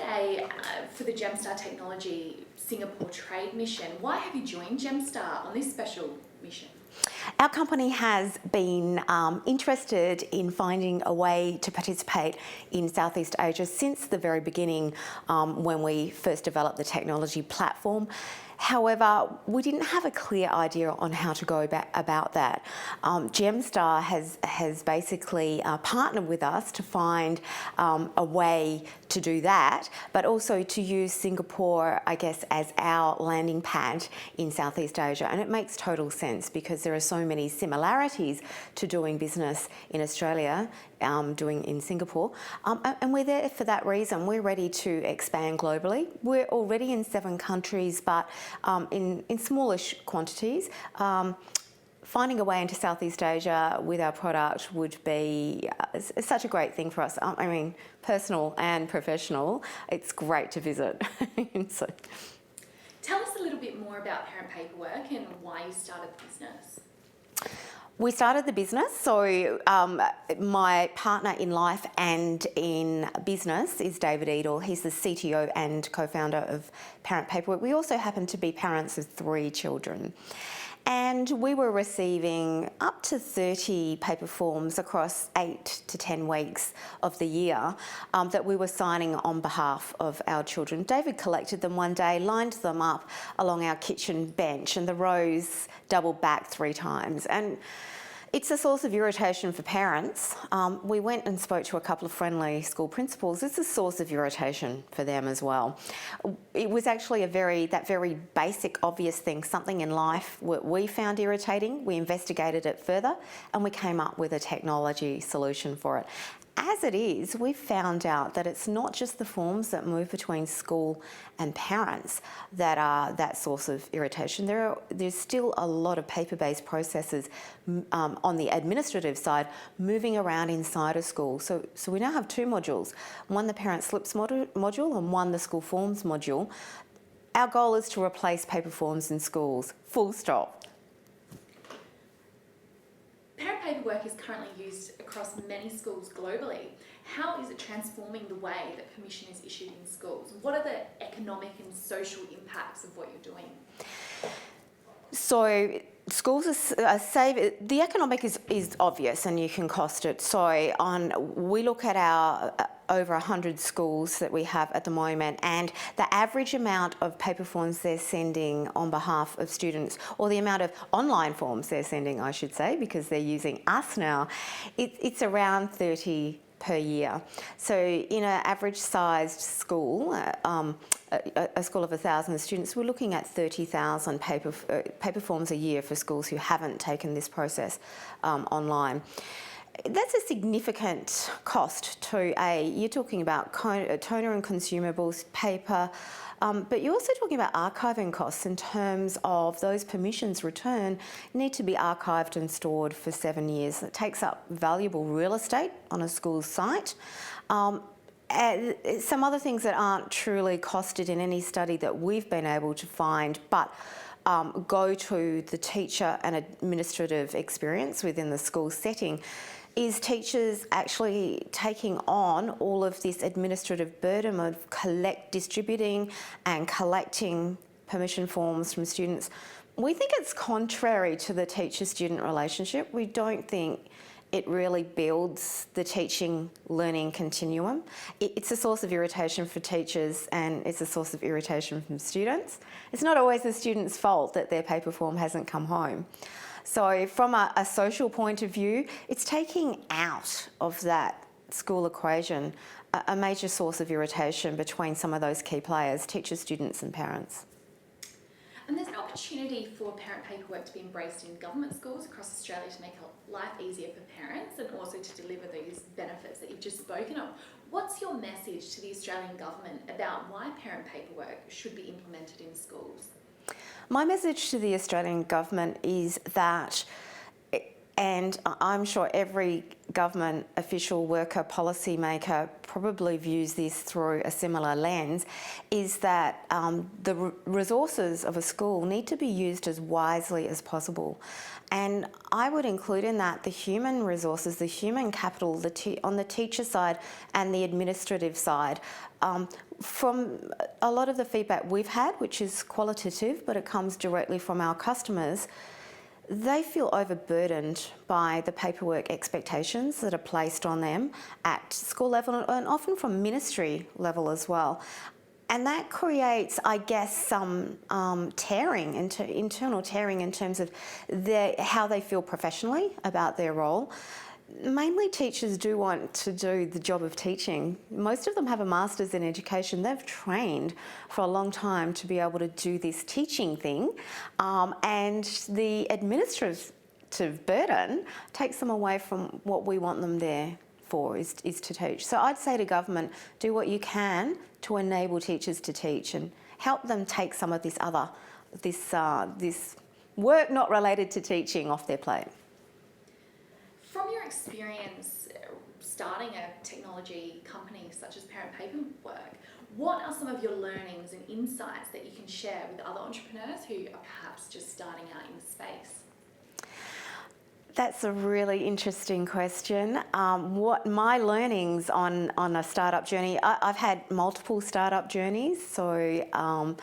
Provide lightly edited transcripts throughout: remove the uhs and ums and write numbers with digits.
today for the Gemstar Technology Singapore Trade Mission. Why have you joined Gemstar on this special mission? Our company has been interested in finding a way to participate in Southeast Asia since the very beginning when we first developed the technology platform. However, we didn't have a clear idea on how to go about that. Gemstar has basically partnered with us to find a way to do that, but also to use Singapore, I guess, as our landing pad in Southeast Asia. And it makes total sense because there are so many similarities to doing business in Australia, doing in Singapore. And we're there for that reason. We're ready to expand globally. We're already in 7 countries, but in smallish quantities. Finding a way into Southeast Asia with our product would be such a great thing for us. I mean, personal and professional. It's great to visit. So. Tell us a little bit more about ParentPaperwork and why you started the business. We started the business, so my partner in life and in business is David Eedle. He's the CTO and co-founder of ParentPaperwork. We also happen to be parents of 3 children. And we were receiving up to 30 paper forms across 8 to 10 weeks of the year that we were signing on behalf of our children. David collected them one day, lined them up along our kitchen bench, and the rows doubled back 3 times. And it's a source of irritation for parents. We went and spoke to a couple of friendly school principals. It's a source of irritation for them as well. It was actually that very basic, obvious thing, something in life what we found irritating. We investigated it further and we came up with a technology solution for it. As it is, we've found out that it's not just the forms that move between school and parents that are that source of irritation. There's still a lot of paper-based processes on the administrative side moving around inside a school. So we now have 2 modules, one the parent slips module and one the school forms module. Our goal is to replace paper forms in schools, full stop. ParentPaperwork is currently used across many schools globally. How is it transforming the way that permission is issued in schools? What are the economic and social impacts of what you're doing? So schools are the economic is obvious and you can cost it. So we look at our over 100 schools that we have at the moment, and the average amount of paper forms they're sending on behalf of students, or the amount of online forms they're sending, I should say, because they're using us now, it's around 30 per year. So in an average sized school, a school of 1,000 students, we're looking at 30,000 paper forms a year for schools who haven't taken this process online. That's a significant cost to you're talking about toner and consumables, paper, but you're also talking about archiving costs in terms of those permissions returned need to be archived and stored for 7 years. It takes up valuable real estate on a school's site. And some other things that aren't truly costed in any study that we've been able to find, but go to the teacher and administrative experience within the school setting, is teachers actually taking on all of this administrative burden of distributing and collecting permission forms from students. We think it's contrary to the teacher-student relationship. We don't think it really builds the teaching-learning continuum. It's a source of irritation for teachers and it's a source of irritation from students. It's not always the student's fault that their paper form hasn't come home. So from a social point of view, it's taking out of that school equation a major source of irritation between some of those key players, teachers, students and parents. And there's an opportunity for ParentPaperwork to be embraced in government schools across Australia to make life easier for parents and also to deliver these benefits that you've just spoken of. What's your message to the Australian government about why ParentPaperwork should be implemented in schools? My message to the Australian government is that and I'm sure every government official, worker, policy maker probably views this through a similar lens, is that the resources of a school need to be used as wisely as possible. And I would include in that the human resources, the human capital, on the teacher side and the administrative side. From a lot of the feedback we've had, which is qualitative, but it comes directly from our customers, they feel overburdened by the paperwork expectations that are placed on them at school level and often from ministry level as well. And that creates, I guess, some internal tearing in terms of how they feel professionally about their role. Mainly teachers do want to do the job of teaching. Most of them have a master's in education. They've trained for a long time to be able to do this teaching thing, and the administrative burden takes them away from what we want them there for, is to teach. So I'd say to government, do what you can to enable teachers to teach and help them take some of this work not related to teaching off their plate. From your experience starting a technology company such as ParentPaperwork, what are some of your learnings and insights that you can share with other entrepreneurs who are perhaps just starting out in the space? That's a really interesting question. What my learnings on a startup journey, I've had multiple startup journeys. So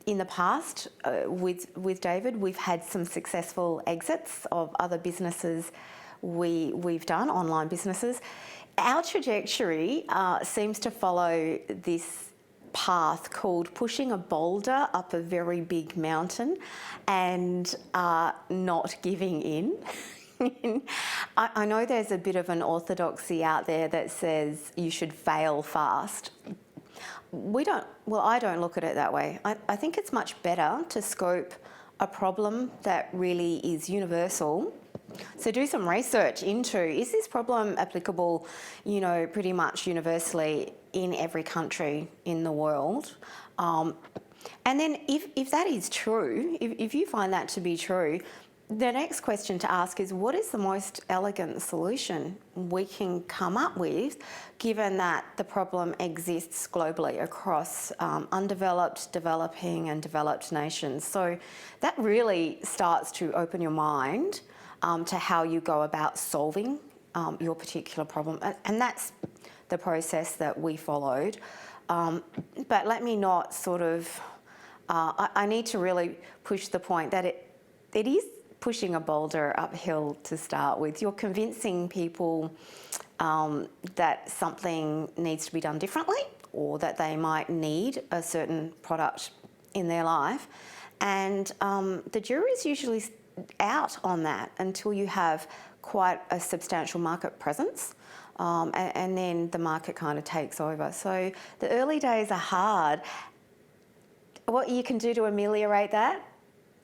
in the past, with David, we've had some successful exits of other businesses we've done, online businesses. Our trajectory seems to follow this path called pushing a boulder up a very big mountain and not giving in. I know there's a bit of an orthodoxy out there that says you should fail fast. I don't look at it that way. I think it's much better to scope a problem that really is universal. So do some research into, is this problem applicable, pretty much universally in every country in the world? And then if that is true, if you find that to be true, the next question to ask is, what is the most elegant solution we can come up with, given that the problem exists globally across undeveloped, developing and developed nations? So that really starts to open your mind to how you go about solving your particular problem. And that's the process that we followed. But let me not I need to really push the point that it is pushing a boulder uphill to start with. You're convincing people that something needs to be done differently, or that they might need a certain product in their life. And the jury's usually out on that until you have quite a substantial market presence. And then the market kind of takes over. So the early days are hard. What you can do to ameliorate that,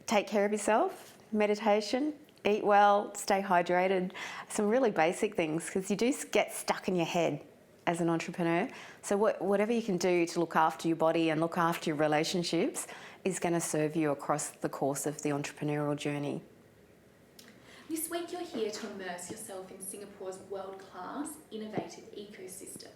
take care of yourself, meditation, eat well, stay hydrated, some really basic things, because you do get stuck in your head as an entrepreneur. So whatever you can do to look after your body and look after your relationships is going to serve you across the course of the entrepreneurial journey. This week you're here to immerse yourself in Singapore's world-class innovative ecosystem.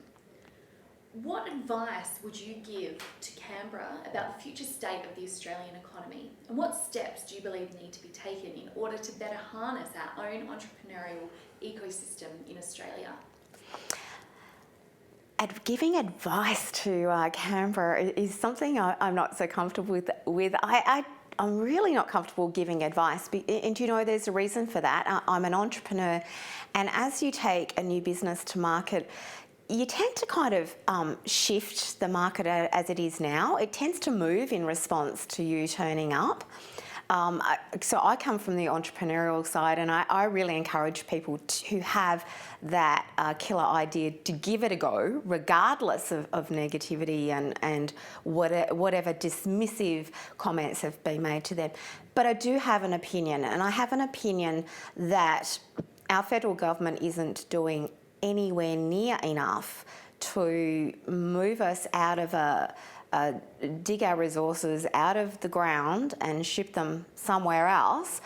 What advice would you give to Canberra about the future state of the Australian economy? And what steps do you believe need to be taken in order to better harness our own entrepreneurial ecosystem in Australia? Giving advice to Canberra is something I'm not so comfortable with. I'm really not comfortable giving advice, and there's a reason for that. I'm an entrepreneur, and as you take a new business to market, you tend to kind of shift the market as it is now. It tends to move in response to you turning up. So I come from the entrepreneurial side, and I really encourage people who have that killer idea to give it a go, regardless of negativity and whatever dismissive comments have been made to them. But I do have an opinion, and I have an opinion that our federal government isn't doing anywhere near enough to move us out of a dig our resources out of the ground and ship them somewhere else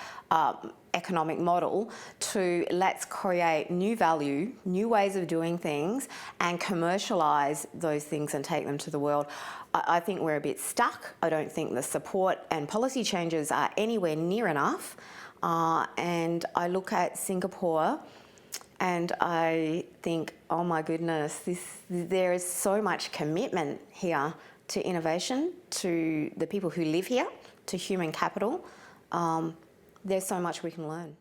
economic model to let's create new value, new ways of doing things and commercialise those things and take them to the world. I think we're a bit stuck. I don't think the support and policy changes are anywhere near enough. And I look at Singapore and I think, oh my goodness, there is so much commitment here to innovation, to the people who live here, to human capital. There's so much we can learn.